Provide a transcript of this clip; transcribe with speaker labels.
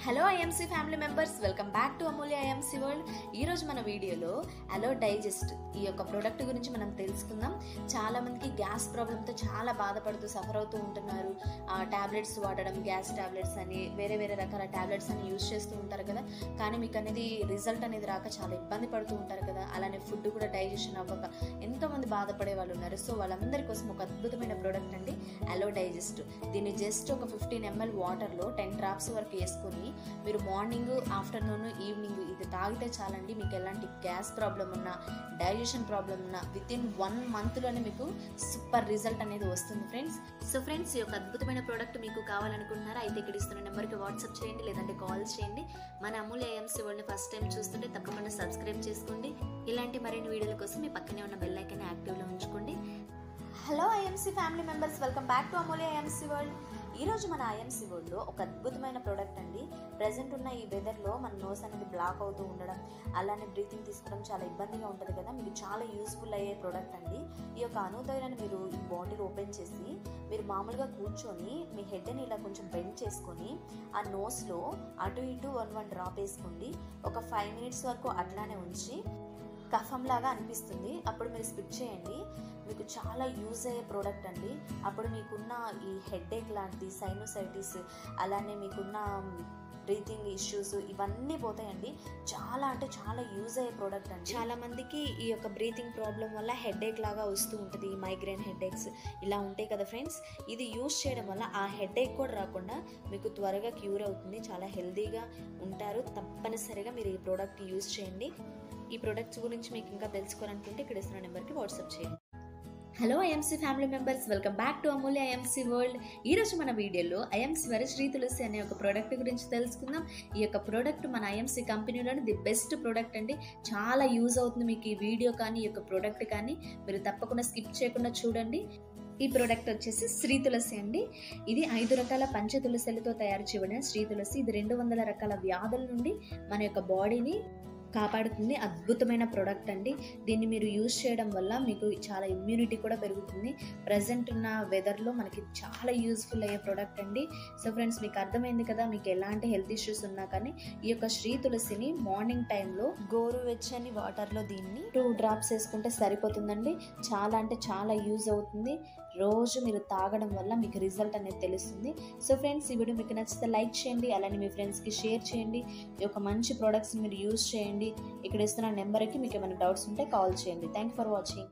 Speaker 1: Hello IMC family members, welcome back to Amulya IMC world. ఈరోజు మన వీడియోలో అలో digest ఈ యొక్క ప్రోడక్ట్ గురించి మనం తెలుసుకుందాం. చాలా మందికి గ్యాస్ ప్రాబ్లంతో చాలా బాధపడుతూ సఫర్ అవుతూ ఉంటున్నారు. టాబ్లెట్స్ వాడడం, గ్యాస్ టాబ్లెట్స్ అని వేరే వేరే రకాల టాబ్లెట్స్ అని యూజ్ చేస్తూ ఉంటారు కదా. కానీ మీకు అనేది రిజల్ట్ అనేది రాక చాలా ఇబ్బంది పడుతూ ఉంటారు కదా. అలానే ఫుడ్ కూడా డైజెషన్ అవ్వక ఎంతోమంది బాధపడే వాళ్ళు ఉన్నారు. సో వాళ్ళందరి కోసం ఒక అద్భుతమైన ప్రోడక్ట్ అండి అలో డైజెస్ట్. దీన్ని జస్ట్ ఒక 15 ml వాటర్లో 10 drops వరకు వేసుకొని మీరు మార్నింగ్, ఆఫ్టర్నూన్, ఈవినింగ్ ఇది తాగితే చాలండి. మీకు ఎలాంటి గ్యాస్ ప్రాబ్లం ఉన్నా, డైజెషన్ ప్రాబ్లం ఉన్నా వితిన్ 1 monthలోనే మీకు సూపర్ రిజల్ట్ అనేది వస్తుంది ఫ్రెండ్స్. సో ఫ్రెండ్స్, ఈ యొక్క అద్భుతమైన ప్రోడక్ట్ మీకు కావాలనుకుంటున్నారా? అయితే ఇక్కడ ఇస్తున్న నెంబర్కి వాట్సాప్ చేయండి, లేదంటే కాల్ చేయండి. మన అమూల్య ఐఎంసీ వరల్డ్ని ఫస్ట్ టైం చూస్తుంటే తప్పకుండా సబ్స్క్రైబ్ చేసుకోండి. ఇలాంటి మరిన్ని వీడియోల కోసం మీ పక్కనే ఉన్న బెల్ ఐకాన్ని యాక్టివ్లో ఉంచుకోండి. Hello IMC family members, welcome back to Amulya IMC world. ఈరోజు మన ఐఎంసీ వరల్డ్లో ఒక అద్భుతమైన ప్రోడక్ట్ అండి. ప్రజెంట్ ఉన్న ఈ వెదర్లో మన నోస్ అనేది బ్లాక్ అవుతూ ఉండడం, అలానే బ్రీతింగ్ తీసుకోవడం చాలా ఇబ్బందిగా ఉంటుంది కదా. మీకు చాలా యూస్ఫుల్ అయ్యే ప్రోడక్ట్ అండి. ఈ యొక్క అనుదైనాన్ని మీరు ఈ బాటిల్ ఓపెన్ చేసి మీరు మామూలుగా కూర్చొని మీ హెడ్ని ఇలా కొంచెం బెండ్ చేసుకొని ఆ నోస్లో అటు ఇటు 1 డ్రాప్ వేసుకోండి. ఒక 5 minutes వరకు అట్లానే ఉంచి కఫం లాగా అనిపిస్తుంది, అప్పుడు మీరు స్పిట్ చేయండి. మీకు చాలా యూజ్ అయ్యే ప్రోడక్ట్ అండి. అప్పుడు మీకున్న ఈ హెడేక్ లాంటిది, సైనోసైటిస్, అలానే మీకున్న బ్రీతింగ్ ఇష్యూస్ ఇవన్నీ పోతాయండి. చాలా అంటే చాలా యూజ్ అయ్యే ప్రోడక్ట్ అండి. చాలా మందికి ఈ యొక్క బ్రీతింగ్ ప్రాబ్లం వల్ల హెడేక్ లాగా వస్తూ ఉంటుంది, మైగ్రేన్ హెడేక్స్ ఇలా ఉంటాయి కదా ఫ్రెండ్స్. ఇది యూజ్ చేయడం వల్ల ఆ హెడేక్ కూడా రాకుండా మీకు త్వరగా క్యూర్ అవుతుంది. చాలా హెల్దీగా ఉంటారు. తప్పనిసరిగా మీరు ఈ ప్రోడక్ట్ యూజ్ చేయండి. ఈ ప్రొడక్ట్స్ గురించి మీకు ఇంకా తెలుసుకోవాలనుకుంటే ఇక్కడ ఇస్తున్న నెంబర్కి వాట్సాప్ చేయండి. Hello IMC family members, welcome back to Amulya IMC world. ఈరోజు మన వీడియోలో ఐఎంసీ వారి శ్రీ తులసి అనే ఒక ప్రోడక్ట్ గురించి తెలుసుకుందాం. ఈ యొక్క ప్రోడక్ట్ మన ఐఎంసీ కంపెనీలోని ది బెస్ట్ ప్రోడక్ట్ అండి. చాలా యూజ్ అవుతుంది మీకు ఈ వీడియో కానీ ఈ యొక్క ప్రోడక్ట్ కానీ. మీరు తప్పకుండా స్కిప్ చేయకుండా చూడండి. ఈ ప్రోడక్ట్ వచ్చేసి శ్రీ తులసి అండి. ఇది 5 రకాల పంచ తులసిలతో తయారు చేయబడిన శ్రీ తులసి. ఇది 200 రకాల వ్యాధుల నుండి మన యొక్క బాడీని కాపాడుతుంది. అద్భుతమైన ప్రోడక్ట్ అండి. దీన్ని మీరు యూజ్ చేయడం వల్ల మీకు చాలా ఇమ్యూనిటీ కూడా పెరుగుతుంది. ప్రజెంట్ ఉన్న వెదర్లో మనకి చాలా యూజ్ఫుల్ అయ్యే ప్రోడక్ట్ అండి. సో ఫ్రెండ్స్, మీకు అర్థమైంది కదా, మీకు ఎలాంటి హెల్త్ ఇష్యూస్ ఉన్నా కానీ ఈ యొక్క శ్రీ తులసిని మార్నింగ్ టైంలో గోరువెచ్చని వాటర్లో దీన్ని 2 drops వేసుకుంటే సరిపోతుందండి. చాలా అంటే చాలా యూజ్ అవుతుంది. రోజు మీరు తాగడం వల్ల మీకు రిజల్ట్ అనేది తెలుస్తుంది. సో ఫ్రెండ్స్, ఈ వీడియో మీకు నచ్చితే లైక్ చేయండి, అలానే మీ ఫ్రెండ్స్కి షేర్ చేయండి. ఈ యొక్క మంచి ప్రోడక్ట్స్ మీరు యూజ్ చేయండి. ఇక్కడ ఇస్తున్న నెంబర్కి మీకు ఏమైనా డౌట్స్ ఉంటే కాల్ చేయండి. Thank you for watching.